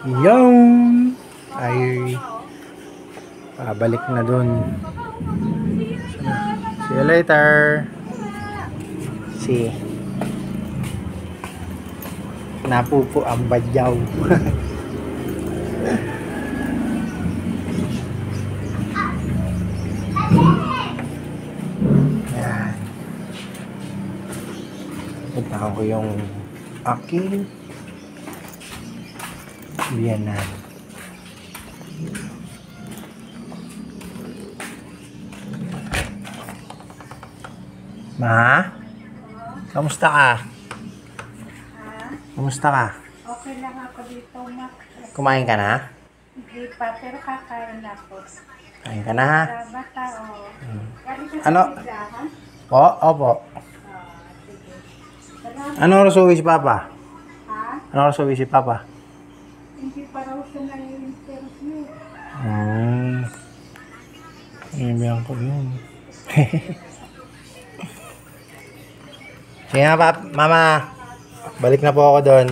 Yung ay pabalik na dun. See you later. See. Napupo ang badyaw. Yan. Punta ko yung aking biyanan. Ma? Kamusta ka? Kamusta ka? Okay lang ako dito, Mac. Kumain ka na? Hindi pa, pero kakain ako. Kain ka na ha? Bata, o. Ano? Opo. Sige. Salamat. Ano oras uwi si Papa? Ha? Ano oras uwi si Papa? Hindi pa raw siya na-interview. Ibiyan ko yun. Sige nga, Mama. Balik na po ako doon.